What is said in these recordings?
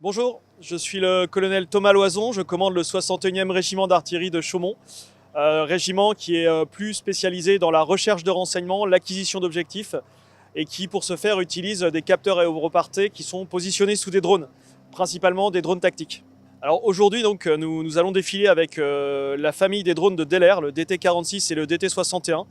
Bonjour, je suis le colonel Thomas Loison, je commande le 61e régiment d'artillerie de Chaumont, régiment qui est plus spécialisé dans la recherche de renseignements, l'acquisition d'objectifs et qui pour ce faire utilise des capteurs aéroportés qui sont positionnés sous des drones, principalement des drones tactiques. Alors aujourd'hui donc nous allons défiler avec la famille des drones de Delair, le DT-46 et le DT-61.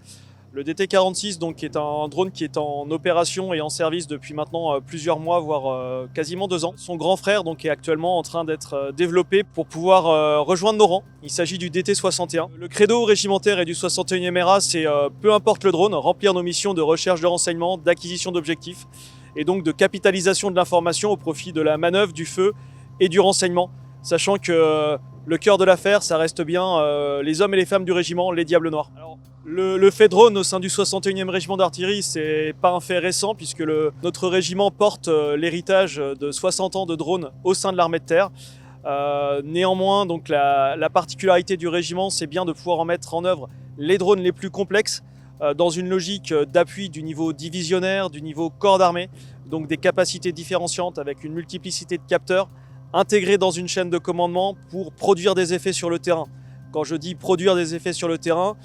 Le DT-46 donc, est un drone qui est en opération et en service depuis maintenant plusieurs mois, voire quasiment 2 ans. Son grand frère donc, est actuellement en train d'être développé pour pouvoir rejoindre nos rangs. Il s'agit du DT-61. Le credo régimentaire et du 61e RA, c'est peu importe le drone, remplir nos missions de recherche de renseignements, d'acquisition d'objectifs et donc de capitalisation de l'information au profit de la manœuvre, du feu et du renseignement, sachant que le cœur de l'affaire, ça reste bien les hommes et les femmes du régiment, les Diables Noirs. Alors, le fait drone au sein du 61e régiment d'artillerie, c'est pas un fait récent puisque notre régiment porte l'héritage de 60 ans de drones au sein de l'armée de terre. Néanmoins, donc la particularité du régiment, c'est bien de pouvoir en mettre en œuvre les drones les plus complexes dans une logique d'appui du niveau divisionnaire, du niveau corps d'armée, donc des capacités différenciantes avec une multiplicité de capteurs intégrés dans une chaîne de commandement pour produire des effets sur le terrain. Quand je dis produire des effets sur le terrain,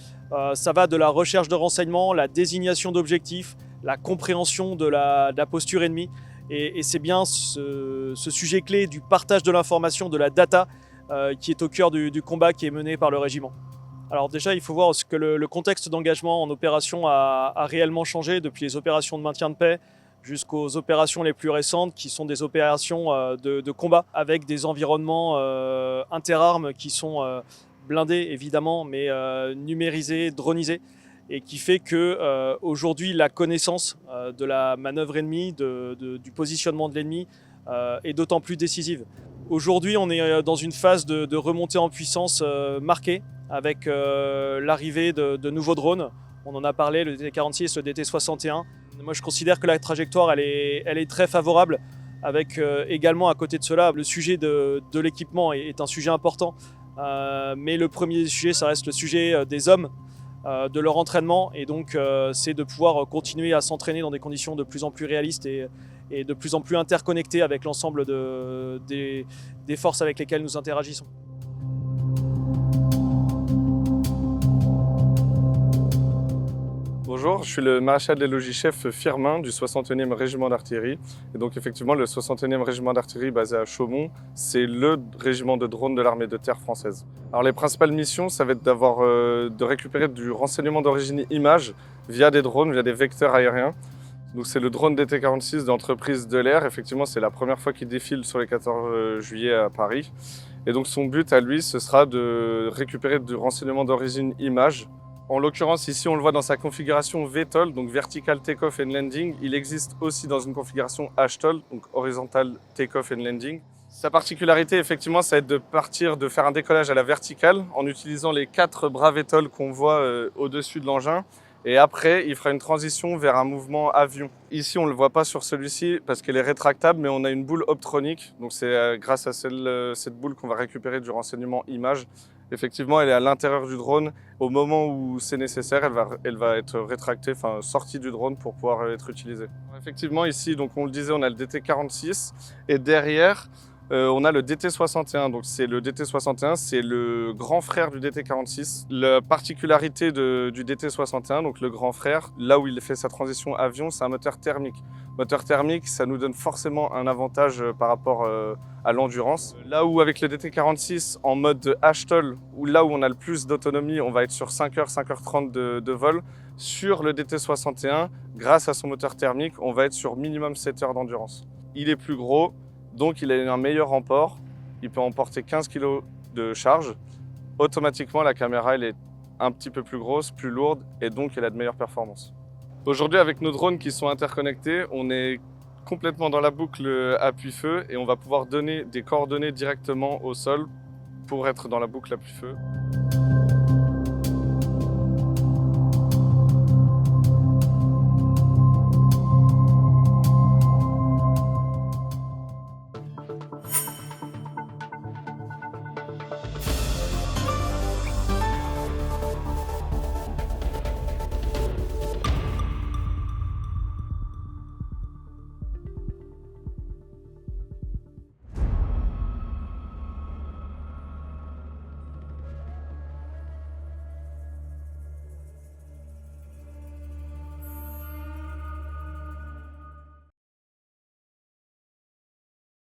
ça va de la recherche de renseignements, la désignation d'objectifs, la compréhension de la posture ennemie. Et c'est bien ce sujet clé du partage de l'information, de la data, qui est au cœur du combat qui est mené par le régiment. Alors déjà, il faut voir que le contexte d'engagement en opération a réellement changé depuis les opérations de maintien de paix jusqu'aux opérations les plus récentes qui sont des opérations de combat avec des environnements interarmes qui sont blindés évidemment, mais numérisés, dronisés, et qui fait que aujourd'hui la connaissance de la manœuvre ennemie, du positionnement de l'ennemi est d'autant plus décisive. Aujourd'hui, on est dans une phase de remontée en puissance marquée avec l'arrivée de nouveaux drones. On en a parlé, le DT-46, le DT-61. Moi, je considère que la trajectoire, elle est très favorable, avec également à côté de cela, le sujet de l'équipement est un sujet important. Mais le premier sujet, ça reste le sujet des hommes, de leur entraînement, et donc c'est de pouvoir continuer à s'entraîner dans des conditions de plus en plus réalistes et de plus en plus interconnectées avec l'ensemble des forces avec lesquelles nous interagissons. Bonjour, je suis le maréchal des logis-chefs Firmin du 61e régiment d'artillerie. Et donc effectivement, le 61e régiment d'artillerie basé à Chaumont, c'est le régiment de drones de l'armée de terre française. Alors les principales missions, ça va être de récupérer du renseignement d'origine image via des drones, via des vecteurs aériens. Donc c'est le drone DT-46 d'entreprise Delair. Effectivement, c'est la première fois qu'il défile sur les 14 juillet à Paris. Et donc son but à lui, ce sera de récupérer du renseignement d'origine image. En l'occurrence, ici, on le voit dans sa configuration VTOL, donc Vertical Takeoff and Landing. Il existe aussi dans une configuration HTOL, donc Horizontal Takeoff and Landing. Sa particularité, effectivement, ça va être de faire un décollage à la verticale en utilisant les 4 bras VTOL qu'on voit au-dessus de l'engin. Et après, il fera une transition vers un mouvement avion. Ici, on ne le voit pas sur celui-ci parce qu'elle est rétractable, mais on a une boule optronique. Donc c'est grâce à cette boule qu'on va récupérer du renseignement image. Effectivement, elle est à l'intérieur du drone. Au moment où c'est nécessaire, elle va être rétractée, enfin sortie du drone pour pouvoir être utilisée. Effectivement, ici, donc on le disait, on a le DT-46 et derrière, on a le DT-61. Donc le DT-61, c'est le grand frère du DT-46. La particularité du DT-61, donc le grand frère, là où il fait sa transition avion, c'est un moteur thermique. Moteur thermique, ça nous donne forcément un avantage par rapport à l'endurance. Là où avec le DT-46 en mode HTOL, là où on a le plus d'autonomie, on va être sur 5h, 5h30 de vol. Sur le DT-61, grâce à son moteur thermique, on va être sur minimum 7 heures d'endurance. Il est plus gros, donc il a un meilleur emport. Il peut emporter 15 kg de charge. Automatiquement, la caméra elle est un petit peu plus grosse, plus lourde, et donc elle a de meilleures performances. Aujourd'hui, avec nos drones qui sont interconnectés, on est complètement dans la boucle appui-feu et on va pouvoir donner des coordonnées directement au sol pour être dans la boucle appui-feu.